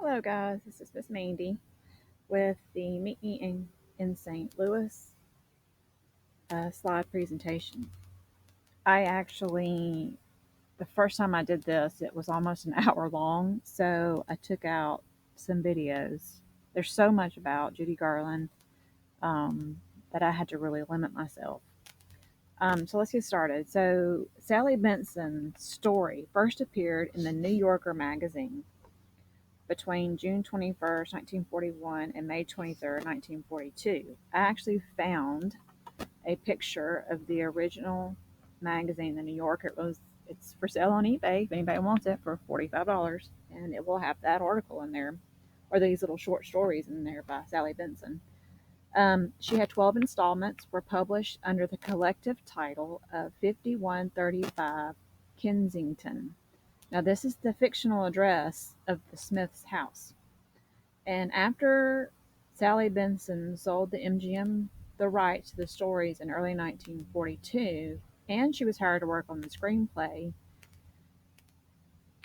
Hello, guys. This is Miss Mandy with the Meet Me in St. Louis slide presentation. The first time I did this, it was almost an hour long, so I took out some videos. There's so much about Judy Garland um, that I had to really limit myself. So let's get started. So, Sally Benson's story first appeared in the New Yorker magazine between June 21st, 1941 and May 23rd, 1942. I actually found a picture of the original magazine, the New Yorker. It's for sale on eBay if anybody wants it for $45, and it will have that article in there, or these little short stories in there by Sally Benson. She had 12 installments, were published under the collective title of 5135 Kensington. Now, this is the fictional address of the Smiths' house. And after Sally Benson sold the MGM the rights to the stories in early 1942, and she was hired to work on the screenplay,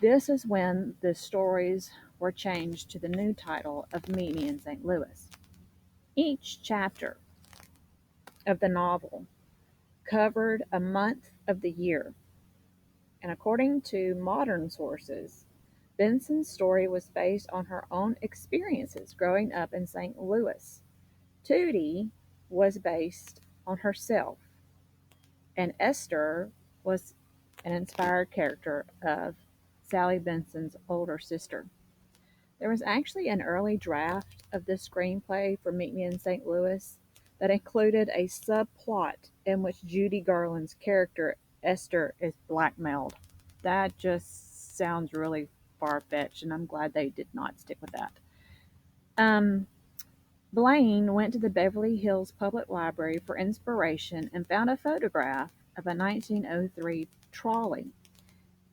this is when the stories were changed to the new title of Meet Me in St. Louis. Each chapter of the novel covered a month of the year, and according to modern sources, Benson's story was based on her own experiences growing up in St. Louis. Tootie was based on herself, and Esther was an inspired character of Sally Benson's older sister. There was actually an early draft of this screenplay for Meet Me in St. Louis that included a subplot in which Judy Garland's character Esther is blackmailed. That just sounds really far fetched, and I'm glad they did not stick with that. Um, Blaine went to the Beverly Hills Public Library for inspiration and found a photograph of a 1903 trolley.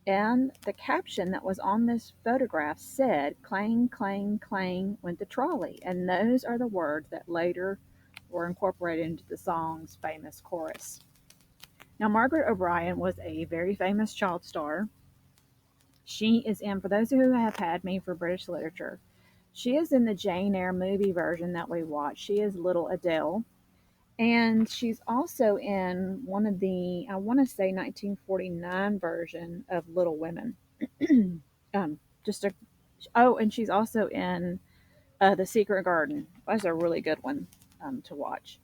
And the caption that was on this photograph said, "Clang, clang, clang went the trolley." And those are the words that later were incorporated into the song's famous chorus. Now, Margaret O'Brien was a very famous child star. She is in, for those who have had me for British literature, she is in the Jane Eyre movie version that we watched. She is little Adele. And she's also in one of the, I want to say 1949 version of Little Women. um, just a, oh, and she's also in The Secret Garden. That's a really good one to watch.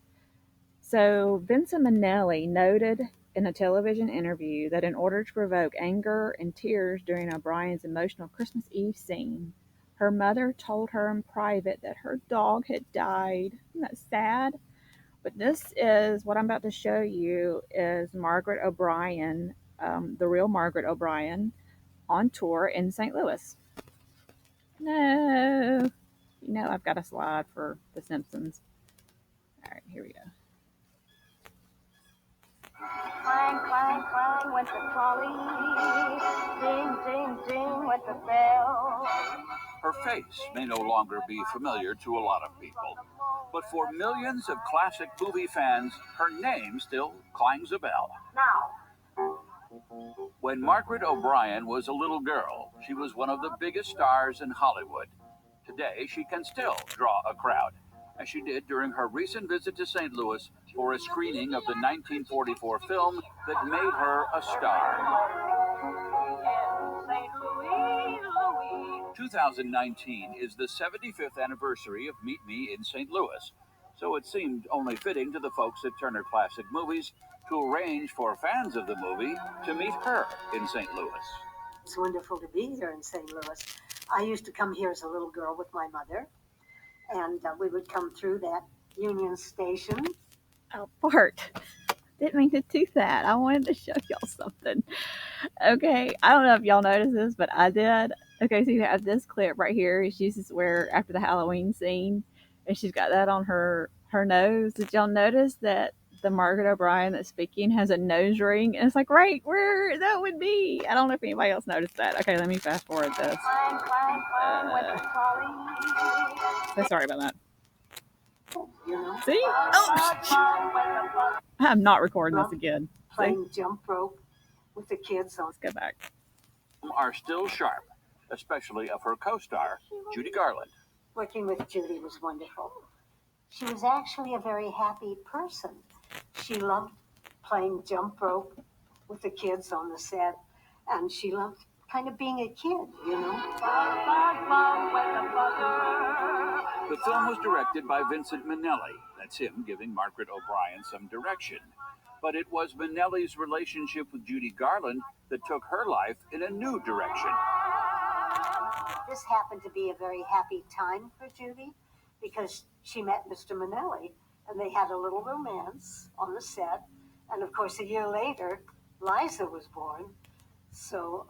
So Vincent Minnelli noted in a television interview that in order to provoke anger and tears during O'Brien's emotional Christmas Eve scene, her mother told her in private that her dog had died. Isn't that sad? But this is what I'm about to show you is Margaret O'Brien, the real Margaret O'Brien, on tour in St. Louis. No, I've got a slide for The Simpsons. All right, here we go. Clang, clang, clang went the trolley. Ding, ding, ding went the bell. Her face may no longer be familiar to a lot of people, but for millions of classic movie fans, her name still clangs a bell. Now, when Margaret O'Brien was a little girl, she was one of the biggest stars in Hollywood. Today, she can still draw a crowd, as she did during her recent visit to St. Louis for a screening of the 1944 film that made her a star. 2019 is the 75th anniversary of Meet Me in St. Louis, so it seemed only fitting to the folks at Turner Classic Movies to arrange for fans of the movie to meet her in St. Louis. It's wonderful to be here in St. Louis. I used to come here as a little girl with my mother, and we would come through that Union Station. Oh, Bart. Didn't mean to do that. I wanted to show y'all something. Okay, I don't know if y'all noticed this, but I did. Okay, so you have this clip right here. She's just where after the Halloween scene, and she's got that on her nose. Did y'all notice that the Margaret O'Brien that's speaking has a nose ring? And it's like right where that would be. I don't know if anybody else noticed that. Okay, let me fast forward this. So sorry about that. See? Oh, I'm not recording this again. Playing jump rope with the kids. Let's go back. Are still sharp. especially of her co-star, Judy Garland. Working with Judy was wonderful. She was actually a very happy person. She loved playing jump rope with the kids on the set, and she loved kind of being a kid, you know. The film was directed by Vincent Minnelli. That's him giving Margaret O'Brien some direction. But it was Minnelli's relationship with Judy Garland that took her life in a new direction. This happened to be a very happy time for Judy because she met Mr. Minnelli and they had a little romance on the set. And of course, a year later, Liza was born. So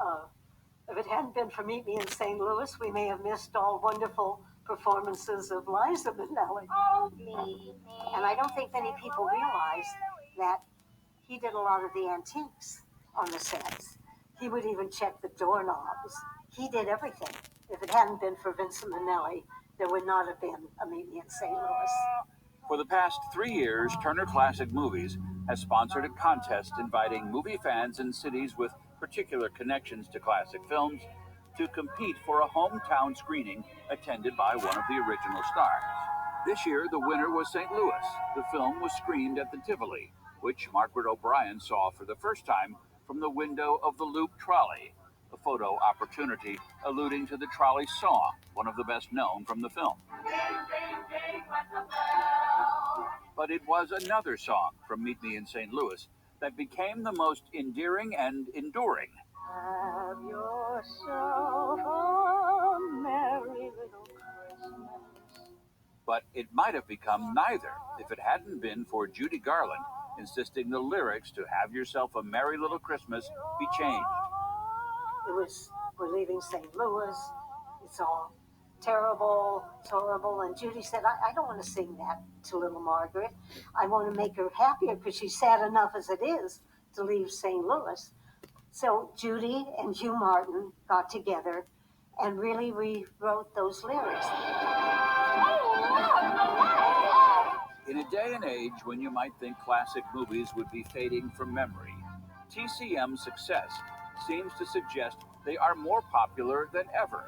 if it hadn't been for Meet Me in St. Louis, we may have missed all wonderful performances of Liza Minnelli. And I don't think many people realize that he did a lot of the antiques on the sets. He would even check the doorknobs. He did everything. If it hadn't been for Vincent Minnelli, there would not have been a Meet Me in St. Louis. For the past 3 years, Turner Classic Movies has sponsored a contest inviting movie fans in cities with particular connections to classic films to compete for a hometown screening attended by one of the original stars. This year, the winner was St. Louis. The film was screened at the Tivoli, which Margaret O'Brien saw for the first time from the window of the Loop Trolley, a photo opportunity alluding to the trolley song, one of the best known from the film. But it was another song from Meet Me in St. Louis that became the most endearing and enduring. Have yourself a merry little Christmas. But it might have become neither if it hadn't been for Judy Garland insisting the lyrics to Have Yourself a Merry Little Christmas be changed. We're leaving St. Louis. It's all terrible, it's horrible. And Judy said, I don't want to sing that to little Margaret. I want to make her happier because she's sad enough as it is to leave St. Louis. So Judy and Hugh Martin got together and really rewrote those lyrics. In a day and age when you might think classic movies would be fading from memory, TCM's success seems to suggest they are more popular than ever,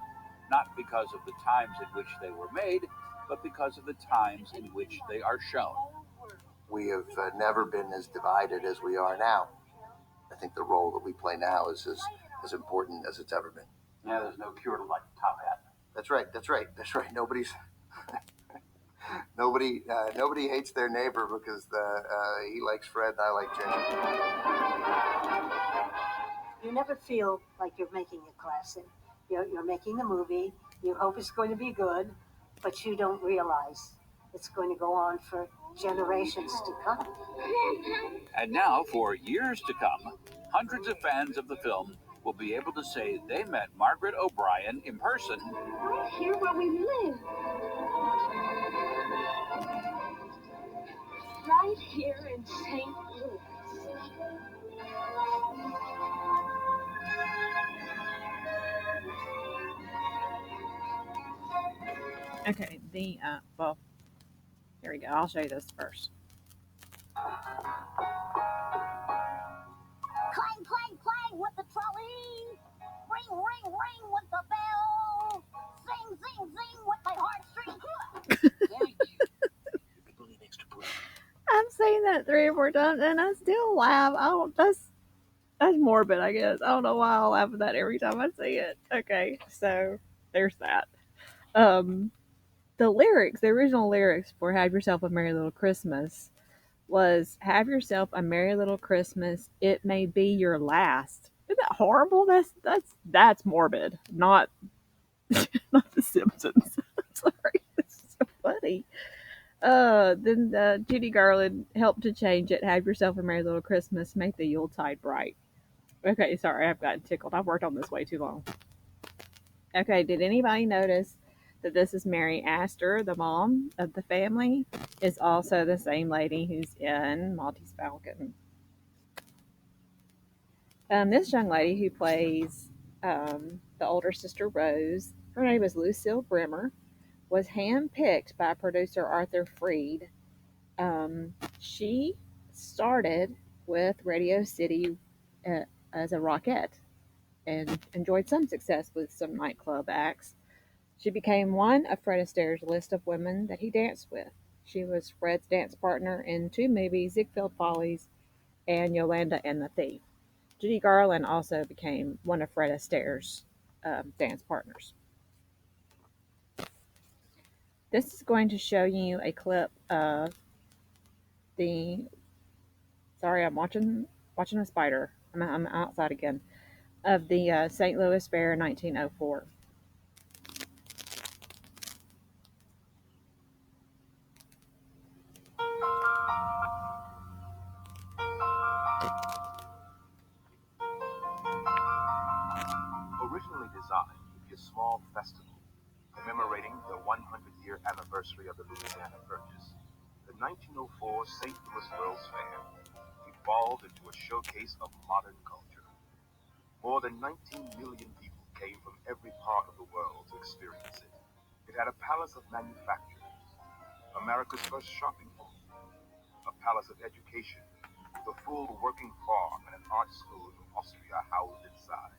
not because of the times in which they were made, but because of the times in which they are shown. We have never been as divided as we are now. I think the role that we play now is as important as it's ever been. Yeah, there's no cure to like the top hat. That's right. Nobody hates their neighbor because he likes Fred and I like Ginger. You never feel like you're making a classic. You're making a movie. You hope it's going to be good, but you don't realize it's going to go on for generations to come. And now, for years to come, hundreds of fans of the film will be able to say they met Margaret O'Brien in person. Right here where we live. Right here in St. Louis. Okay, well, here we go. I'll show you this first. Clang, clang, clang with the trolley. Ring, ring, ring with the bell. Zing, zing, zing with my heartstrings. I've seen that 3 or 4 times and I still laugh. That's morbid, I guess. I don't know why I laugh at that every time I see it. Okay, so there's that. The original lyrics for Have Yourself a Merry Little Christmas was Have yourself a merry little Christmas. It may be your last. Isn't that horrible? That's morbid. Not not The Simpsons. Sorry, it's so funny. Then Judy Garland helped to change it. Have yourself a merry little Christmas. Make the Yuletide bright. Okay, sorry, I've gotten tickled. I've worked on this way too long. Okay, did anybody notice that this is Mary Astor, the mom of the family, is also the same lady who's in Maltese Falcon. This young lady who plays the older sister Rose, her name is Lucille Brimmer, was handpicked by producer Arthur Freed. She started with Radio City as a rockette. and enjoyed some success with some nightclub acts. She became one of Fred Astaire's list of women that he danced with. She was Fred's dance partner in two movies, Ziegfeld Follies and Yolanda and the Thief. Judy Garland also became one of Fred Astaire's dance partners. This is going to show you a clip of the. Sorry, I'm watching a spider. I'm outside again of the St. Louis Fair 1904. Originally designed to be a small festival commemorating the 100-year anniversary of the Louisiana Purchase, the 1904 St. Louis World's Fair evolved into a showcase of modern culture. More than 19 million people came from every part of the world to experience it. It had a palace of manufacturers, America's first shopping mall, a palace of education, the full working farm and an art school from Austria housed inside.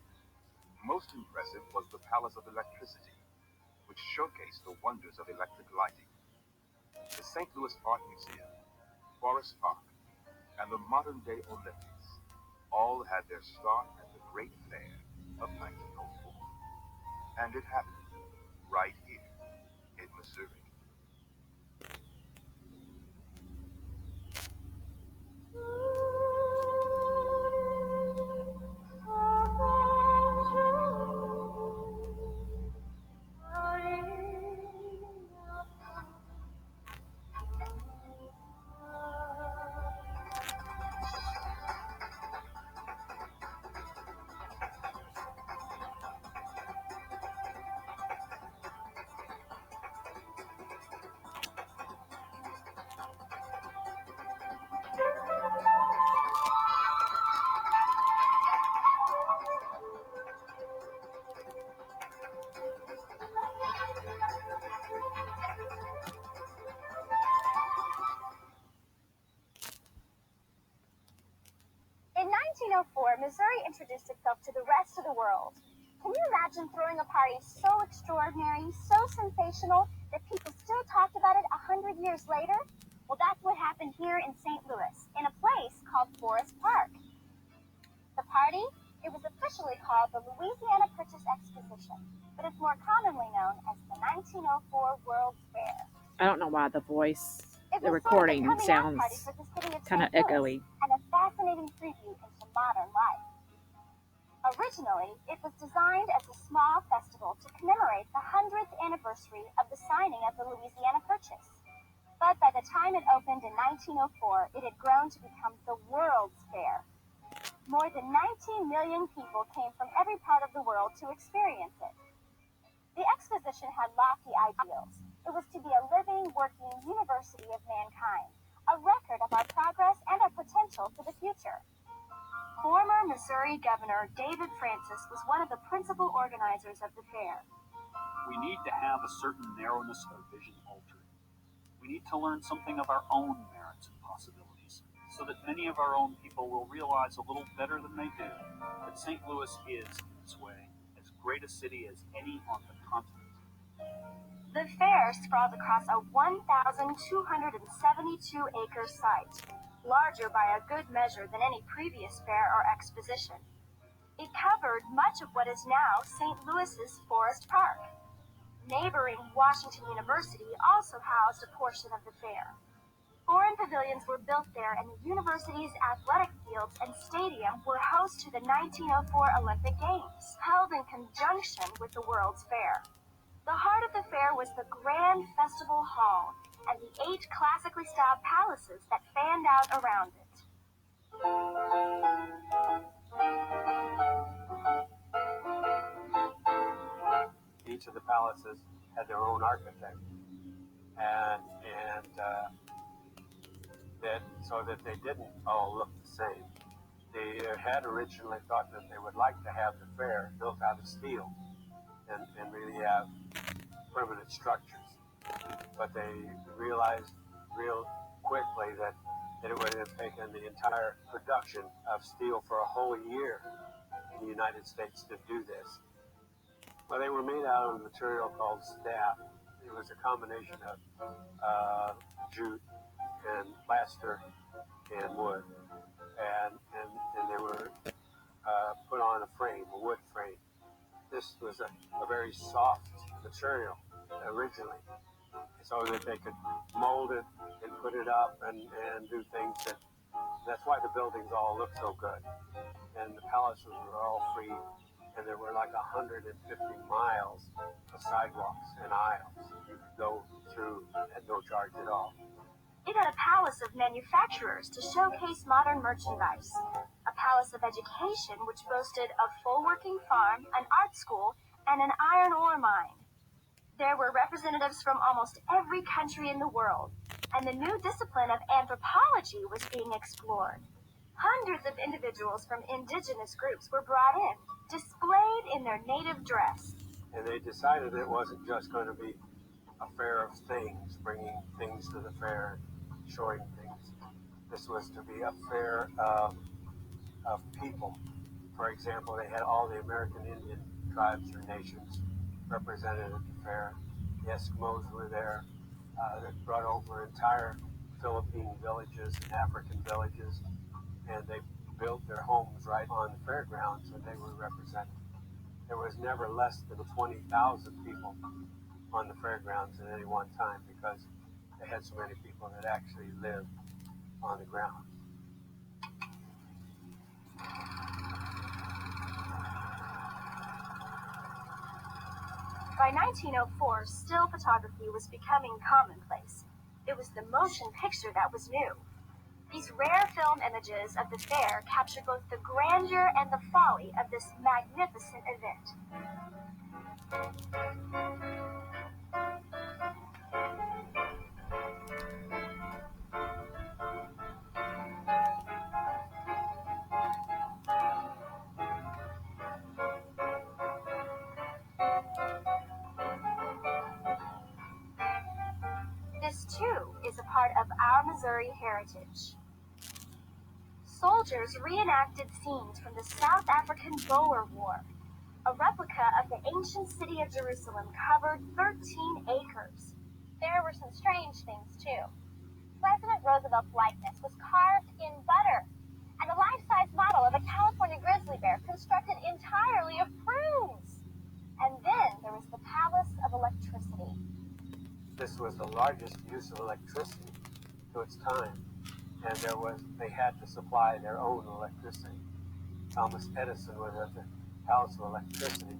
Most impressive was the Palace of Electricity, which showcased the wonders of electric lighting. The St. Louis Art Museum, Forest Park, and the modern-day Olympics all had their start at the Great Fair of 1904. And it happened right here in Missouri. In 1904, Missouri introduced itself to the rest of the world. Can you imagine throwing a party so extraordinary, so sensational, that people still talked about it 100 years later? Well, that's what happened here in St. Louis, in a place called Forest Park. The party? It was officially called the Louisiana Purchase Exposition, but it's more commonly known as the 1904 World's Fair. I don't know why the It the was recording sort of a coming out party sounds for the city of kind of St. Louis, echoey. and a fascinating preview into modern life. Originally, it was designed as a small festival to commemorate the 100th anniversary of the signing of the Louisiana Purchase. But by the time it opened in 1904, it had grown to become the World's Fair. More than 19 million people came from every part of the world to experience it. The exposition had lofty ideals. It was to be a living, working university of mankind, a record of our progress and our potential for the future. Former Missouri Governor David Francis was one of the principal organizers of the fair. We need to have a certain narrowness of vision altered. We need to learn something of our own merits and possibilities, so that many of our own people will realize a little better than they do that St. Louis is, in this way, as great a city as any on the continent. The fair sprawled across a 1,272-acre site, larger by a good measure than any previous fair or exposition. It covered much of what is now St. Louis's Forest Park. Neighboring Washington University also housed a portion of the fair. Foreign pavilions were built there, and the university's athletic fields and stadium were host to the 1904 Olympic Games, held in conjunction with the World's Fair. The heart of the fair was the Grand Festival Hall and the 8 classically styled palaces that fanned out around it. Each of the palaces had their own architect, and that so that they didn't all look the same. They had originally thought that they would like to have the fair built out of steel and really have permanent structures, but they realized real quickly that it would have taken the entire production of steel for a whole year in the United States to do this. Well, they were made out of a material called staff. It was a combination of jute and plaster and wood, and they were put on a frame, a wood frame. This was a very soft material originally, so that they could mold it and put it up and do things that's why the buildings all look so good. And the palaces were all free, and there were like 150 miles of sidewalks and aisles you could go through at no charge at all. It had a palace of manufacturers to showcase modern merchandise, a palace of education which boasted a full working farm, an art school, and an iron ore mine. There were representatives from almost every country in the world, and the new discipline of anthropology was being explored. Hundreds of individuals from indigenous groups were brought in, displayed in their native dress. And they decided it wasn't just going to be a fair of things, bringing things to the fair, showing things. This was to be a fair of people. For example, they had all the American Indian tribes or nations represented at the fair. The Eskimos were there. They brought over entire Philippine villages and African villages, and they built their homes right on the fairgrounds, and they were represented. There was never less than 20,000 people on the fairgrounds at any one time because they had so many people that actually lived on the ground. By 1904, still photography was becoming commonplace. It was the motion picture that was new. These rare film images of the fair captured both the grandeur and the folly of this magnificent event. This, too, is a part of our Missouri heritage. Soldiers reenacted scenes from the South African Boer War. A replica of the ancient city of Jerusalem covered 13 acres. There were some strange things, too. President Roosevelt's likeness was carved in butter, and a life-size model of a California grizzly bear constructed entirely of prunes. And then there was the Palace of Electricity. This was the largest use of electricity to its time, and they had to supply their own electricity. Thomas Edison was at the Palace of Electricity,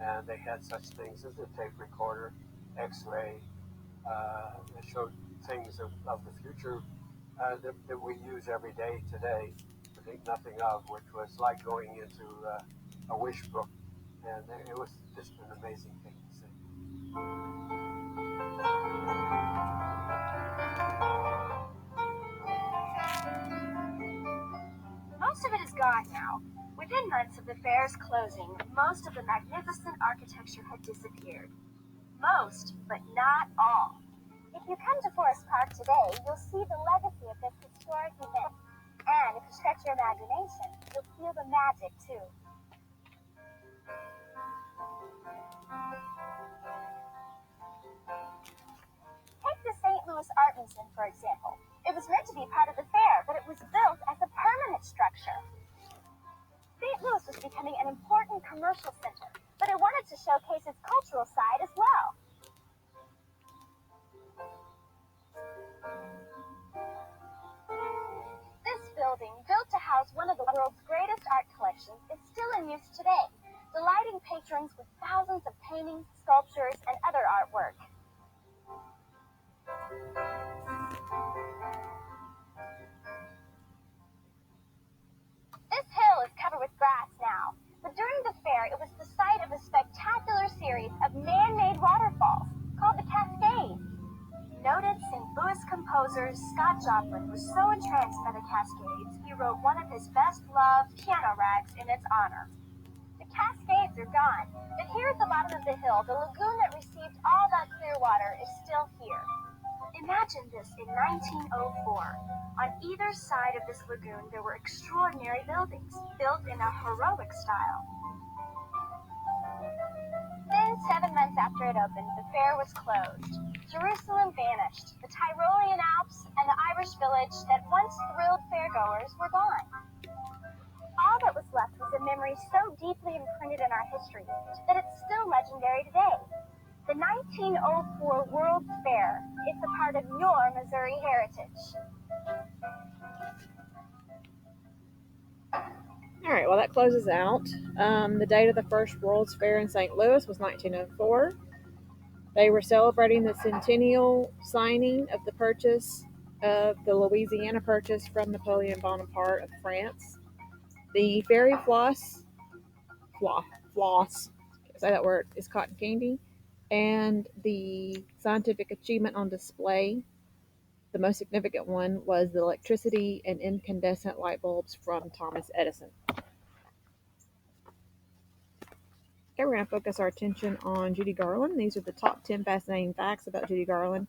and they had such things as a tape recorder, X-ray. They showed things of the future that we use every day today, to think nothing of, which was like going into a wish book, and it was just an amazing thing to see. Most of it is gone now. Within months of the fair's closing, most of the magnificent architecture had disappeared. Most, but not all. If you come to Forest Park today, you'll see the legacy of this historic event. And if you stretch your imagination, you'll feel the magic, too. Take the St. Louis Art Museum, for example. It was meant to be part of the fair, but it was built as a permanent structure. St. Louis was becoming an important commercial center, but it wanted to showcase its cultural side as well. This building, built to house one of the world's greatest art collections, is still in use today, delighting patrons with thousands of paintings, sculptures, and other artwork. This hill is covered with grass now, but during the fair it was the site of a spectacular series of man-made waterfalls called the Cascades. Noted St. Louis composer Scott Joplin was so entranced by the Cascades, he wrote one of his best-loved piano rags in its honor. The Cascades are gone, but here at the bottom of the hill, the lagoon that received all that clear water is still here. Imagine this in 1904. On either side of this lagoon, there were extraordinary buildings, built in a heroic style. Then, 7 months after it opened, the fair was closed. Jerusalem vanished. The Tyrolean Alps and the Irish village that once thrilled fairgoers were gone. All that was left was a memory so deeply imprinted in our history that it's still legendary today. The 1904 World's Fair is a part of your Missouri heritage. All right, well, that closes out. The date of the first World's Fair in St. Louis was 1904. They were celebrating the centennial signing of the purchase of the Louisiana Purchase from Napoleon Bonaparte of France. The fairy floss, say that word, is cotton candy, and the scientific achievement on display, the most significant one, was the electricity and incandescent light bulbs from Thomas Edison. Okay, we're going to focus our attention on Judy Garland. These are the top 10 fascinating facts about Judy Garland.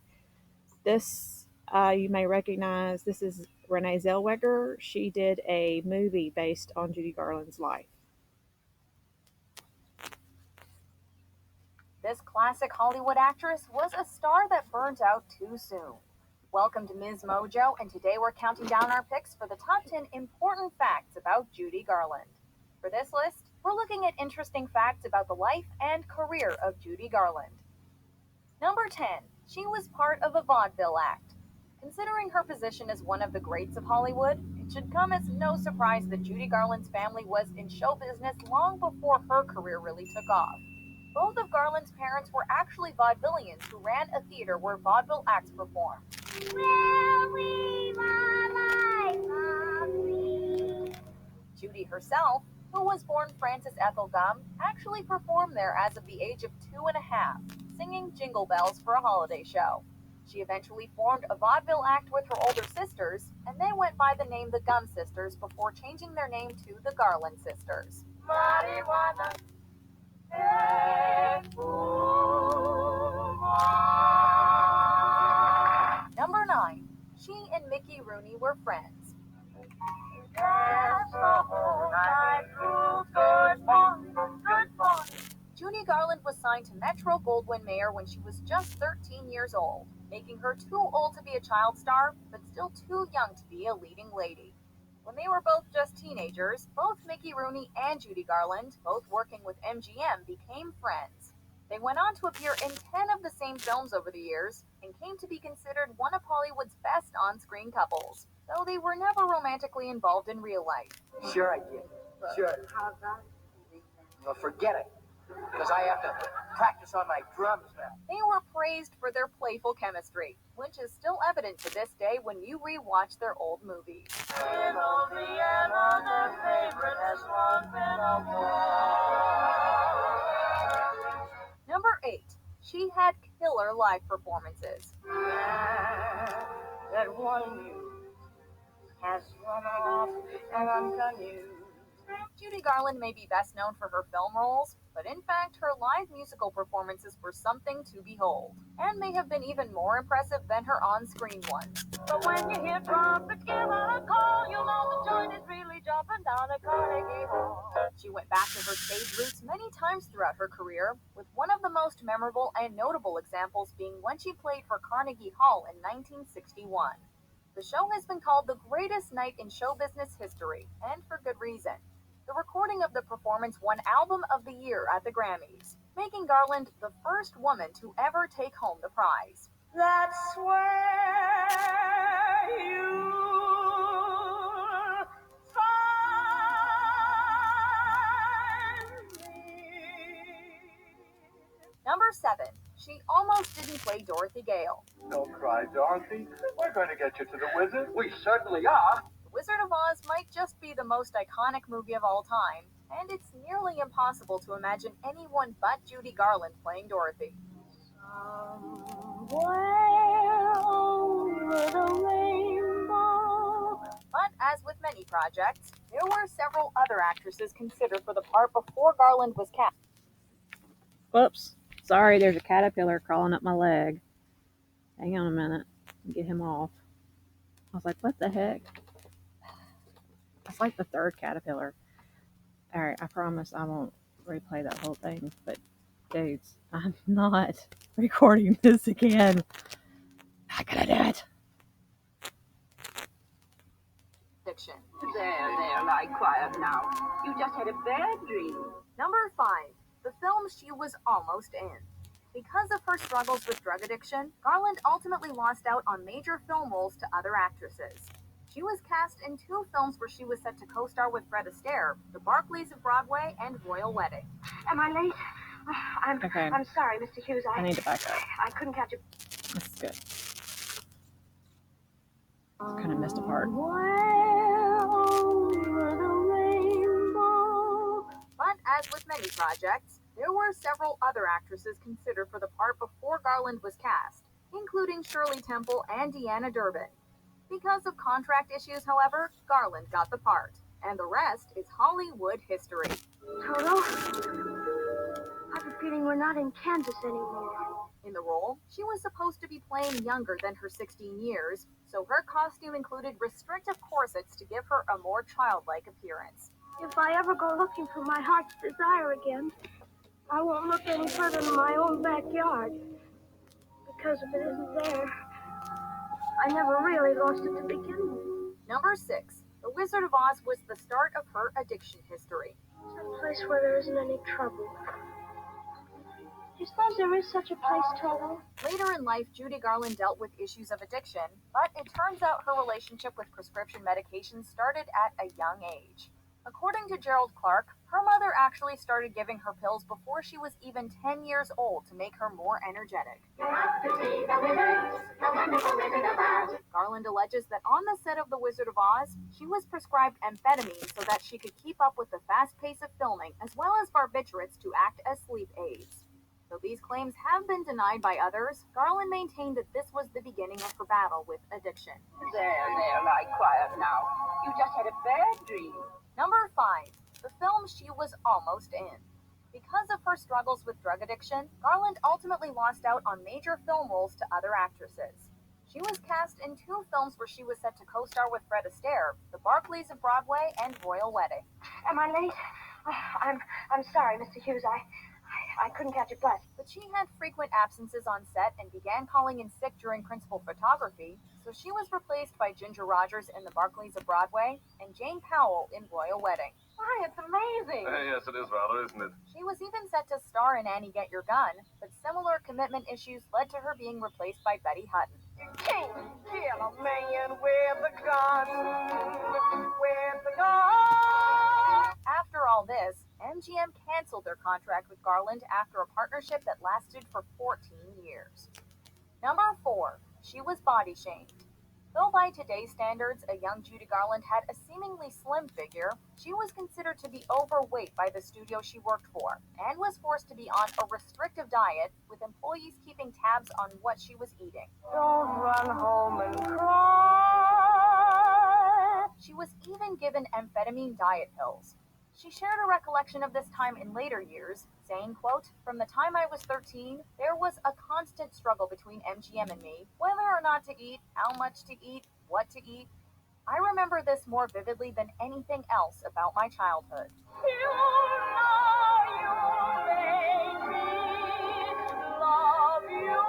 This, you may recognize, this is Renee Zellweger. She did a movie based on Judy Garland's life. This classic Hollywood actress was a star that burned out too soon. Welcome to Ms. Mojo, and today we're counting down our picks for the top 10 important facts about Judy Garland. For this list, we're looking at interesting facts about the life and career of Judy Garland. Number 10. She was part of a vaudeville act. Considering her position as one of the greats of Hollywood, it should come as no surprise that Judy Garland's family was in show business long before her career really took off. Both of Garland's parents were actually vaudevillians who ran a theater where vaudeville acts performed. Will we mommy? Judy herself, who was born Frances Ethel Gum, actually performed there as of the age of 2.5, singing Jingle Bells for a holiday show. She eventually formed a vaudeville act with her older sisters, and they went by the name the Gum Sisters before changing their name to the Garland Sisters. Marijuana. Number 9. She and Mickey Rooney were friends. Judy Garland was signed to Metro-Goldwyn-Mayer when she was just 13 years old, making her too old to be a child star, but still too young to be a leading lady. When they were both just teenagers, both Mickey Rooney and Judy Garland, both working with MGM, became friends. They went on to appear in 10 of the same films over the years, and came to be considered one of Hollywood's best on-screen couples, though they were never romantically involved in real life. Sure I did. Sure. Well, forget it, because I have to practice on my drums now. They were praised for their playful chemistry, which is still evident to this day when you rewatch their old movies. Number 8. She had killer live performances. That one you has run off and I'm done you. Judy Garland may be best known for her film roles, but in fact her live musical performances were something to behold, and may have been even more impressive than her on-screen ones. But when you hear trumpets give a call, you'll know the joint is really jumping down at Carnegie Hall. She went back to her stage roots many times throughout her career, with one of the most memorable and notable examples being when she played for Carnegie Hall in 1961. The show has been called the greatest night in show business history, and for good reason. The recording of the performance won Album of the Year at the Grammys, making Garland the first woman to ever take home the prize. That's where you find me. Number 7. She almost didn't play Dorothy Gale. Don't cry, Dorothy. We're going to get you to the wizard. We certainly are. The Wizard of Oz might just be the most iconic movie of all time, and it's nearly impossible to imagine anyone but Judy Garland playing Dorothy. Somewhere over the rainbow. But as with many projects, there were several other actresses considered for the part before Garland was cast. Whoops. Sorry, there's a caterpillar crawling up my leg. Hang on a minute. and get him off. I was like, what the heck? That's like the third caterpillar. Alright, I promise I won't replay that whole thing, but dudes, I'm not recording this again. Not gonna do it. Fiction. There, lie quiet now. You just had a bad dream. Number 5. The film she was almost in. Because of her struggles with drug addiction, Garland ultimately lost out on major film roles to other actresses. She was cast in 2 films where she was set to co-star with Fred Astaire, The Barkleys of Broadway and Royal Wedding. Am I late? Okay. I'm sorry, Mr. Hughes. I need to back up. I couldn't catch it. This is good. Kind of missed a part. But as with many projects, there were several other actresses considered for the part before Garland was cast, including Shirley Temple and Deanna Durbin. Because of contract issues, however, Garland got the part, and the rest is Hollywood history. Toto, I have a feeling we're not in Kansas anymore. In the role, she was supposed to be playing younger than her 16 years, so her costume included restrictive corsets to give her a more childlike appearance. If I ever go looking for my heart's desire again, I won't look any further than my own backyard. Because if it isn't there, I never really lost it to begin with. Number 6. The Wizard of Oz was the start of her addiction history. Some place where there isn't any trouble. Do you suppose there is such a place, Toto? Later in life, Judy Garland dealt with issues of addiction, but it turns out her relationship with prescription medications started at a young age. According to Gerald Clark, her mother actually started giving her pills before she was even 10 years old to make her more energetic. Garland alleges that on the set of The Wizard of Oz, she was prescribed amphetamine so that she could keep up with the fast pace of filming, as well as barbiturates to act as sleep aids. Though these claims have been denied by others, Garland maintained that this was the beginning of her battle with addiction. There, lie quiet now. You just had a bad dream. Number 5. The film she was almost in. Because of her struggles with drug addiction, Garland ultimately lost out on major film roles to other actresses. She was cast in 2 films where she was set to co-star with Fred Astaire, The Barkleys of Broadway and Royal Wedding. Am I late? I'm sorry, Mr. Hughes. I couldn't catch a bus. But she had frequent absences on set and began calling in sick during principal photography, so she was replaced by Ginger Rogers in The Barkleys of Broadway and Jane Powell in Royal Wedding. Why, it's amazing. Yes, it is rather, isn't it? She was even set to star in Annie Get Your Gun, but similar commitment issues led to her being replaced by Betty Hutton. You can't kill a man with a gun, with a gun. After all this, MGM canceled their contract with Garland after a partnership that lasted for 14 years. Number 4. She was body shamed. Though by today's standards, a young Judy Garland had a seemingly slim figure, she was considered to be overweight by the studio she worked for, and was forced to be on a restrictive diet, with employees keeping tabs on what she was eating. Don't run home and cry. She was even given amphetamine diet pills. She shared a recollection of this time in later years, saying, quote, "From the time I was 13, there was a constant struggle between MGM and me, whether or not to eat, how much to eat, what to eat. I remember this more vividly than anything else about my childhood." You make me love you.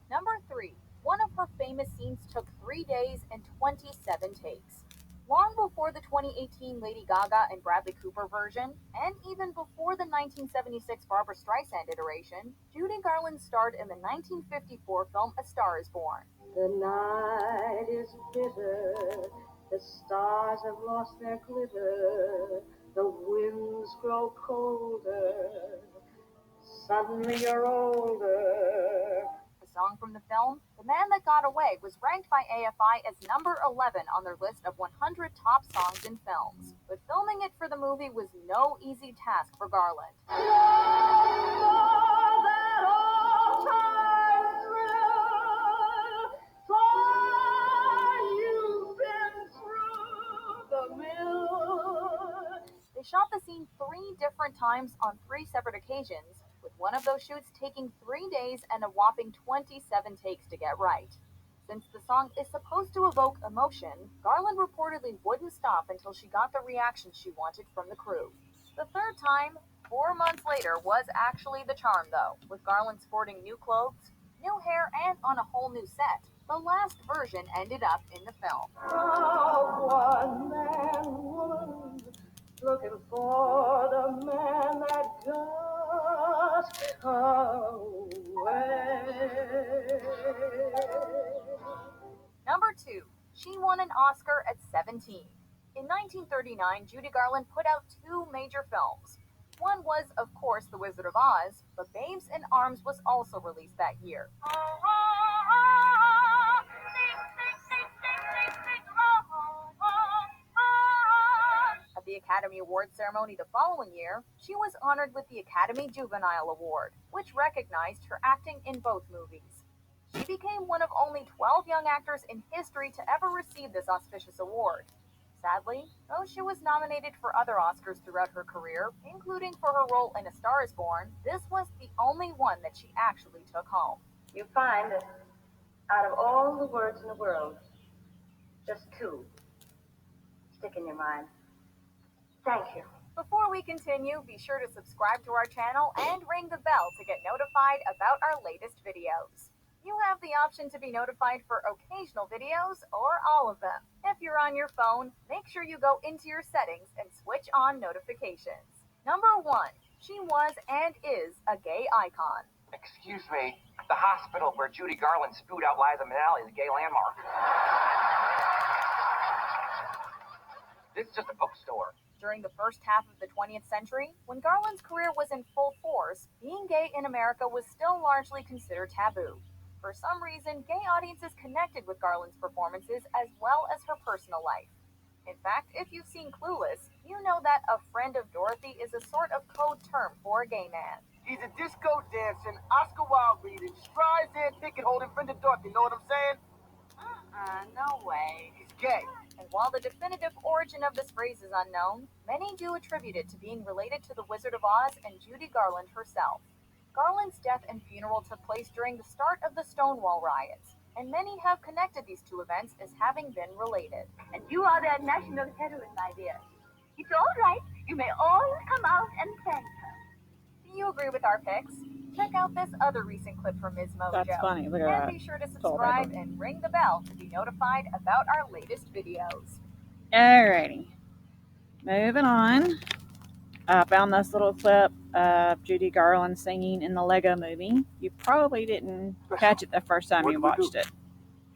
Number 3. One of her famous scenes took 3 days and 27 takes. Long before the 2018 Lady Gaga and Bradley Cooper version, and even before the 1976 Barbra Streisand iteration, Judy Garland starred in the 1954 film A Star is Born. The night is bitter, the stars have lost their glitter, the winds grow colder, suddenly you're older. The song from the film, The Man That Got Away, was ranked by AFI as number 11 on their list of 100 top songs in films. But filming it for the movie was no easy task for Garland. They shot the scene 3 different times on 3 separate occasions, with one of those shoots taking 3 days and a whopping 27 takes to get right. Since the song is supposed to evoke emotion, Garland reportedly wouldn't stop until she got the reaction she wanted from the crew. The third time, 4 months later, was actually the charm though, with Garland sporting new clothes, new hair, and on a whole new set. The last version ended up in the film. One man, woman, looking for the man that got away. Number 2. She won an Oscar at 17. In 1939, Judy Garland put out 2 major films. One was, of course, The Wizard of Oz, but Babes in Arms was also released that year. At the Academy Awards ceremony the following year, she was honored with the Academy Juvenile Award, which recognized her acting in both movies. She became one of only 12 young actors in history to ever receive this auspicious award. Sadly, though she was nominated for other Oscars throughout her career, including for her role in A Star is Born, this was the only one that she actually took home. You find that out of all the words in the world, just 2 stick in your mind. Thank you. Before we continue, be sure to subscribe to our channel and ring the bell to get notified about our latest videos. You have the option to be notified for occasional videos or all of them. If you're on your phone, make sure you go into your settings and switch on notifications. Number 1. She was and is a gay icon. Excuse me, the hospital where Judy Garland spewed out Liza Minnelli is a gay landmark. This is just a bookstore. During the first half of the 20th century, when Garland's career was in full force, being gay in America was still largely considered taboo. For some reason, gay audiences connected with Garland's performances as well as her personal life. In fact, if you've seen Clueless, you know that a friend of Dorothy is a sort of code term for a gay man. He's a disco dancing, Oscar Wilde reading, Streisand ticket holding friend of Dorothy, you know what I'm saying? No way. He's gay. And while the definitive origin of this phrase is unknown, many do attribute it to being related to the Wizard of Oz and Judy Garland herself. Garland's death and funeral took place during the start of the Stonewall riots, and many have connected these 2 events as having been related. And you are their national heroine, my dear. It's all right. You may all come out and thank her. Do you agree with our picks? Check out this other recent clip from Ms. Mojo. That's funny. Look at that. And be sure to subscribe and ring the bell to be notified about our latest videos. Alrighty. Moving on. I found this little clip of Judy Garland singing in the Lego movie. You probably didn't catch it the first time you watched it.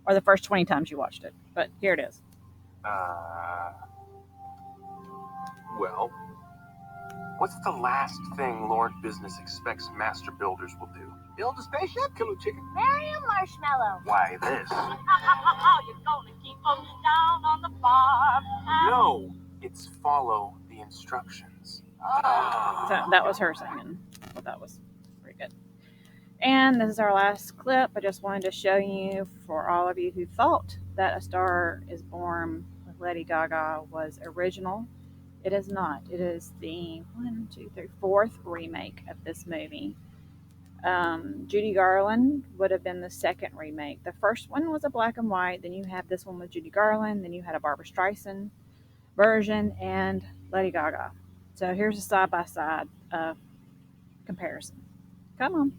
Or the first 20 times you watched it. But here it is. Well, what's the last thing Lord Business expects master builders will do? Build a spaceship? Kill a chicken? Marry a marshmallow. Why this? You're gonna keep them down on the farm. No, it's follow the instructions. So that was her singing. So that was pretty good. And this is our last clip. I just wanted to show you, for all of you who thought that A Star is Born with Lady Gaga was original, it is not. It is the 4th remake of this movie. Judy Garland would have been the 2nd remake. The first one was a black and white. Then you have this one with Judy Garland. Then you had a Barbra Streisand version and Lady Gaga. So here's a side-by-side comparison. Come on.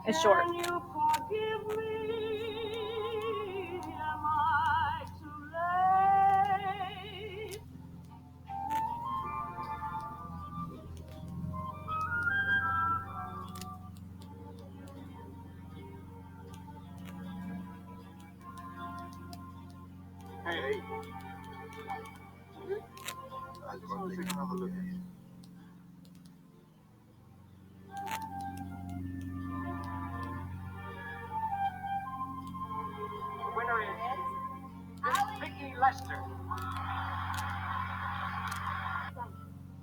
It's short. Can you forgive me? Am I too late? Hey. I just want to take another look at you. The winner is Vicky Lester.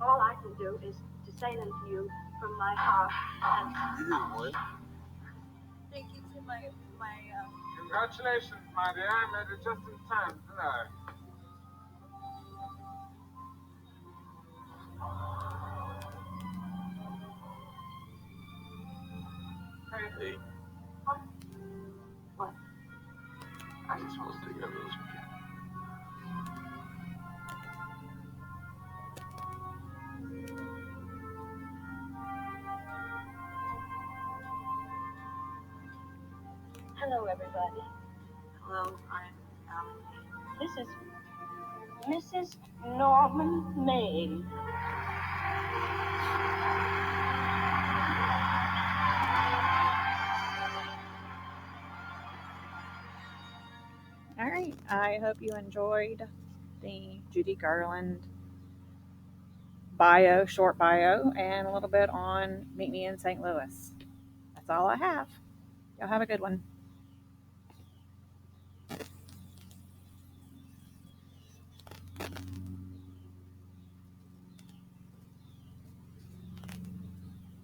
All I can do is to say them to you from my heart. And Thank you to my Congratulations, my dear. I made it just in time, didn't I? Hey. What? I just want to take over this weekend. Hello, everybody. Hello, I'm Alan. This is Mrs. Norman Maine. All right. I hope you enjoyed the Judy Garland short bio, and a little bit on Meet Me in St. Louis. That's all I have. Y'all have a good one.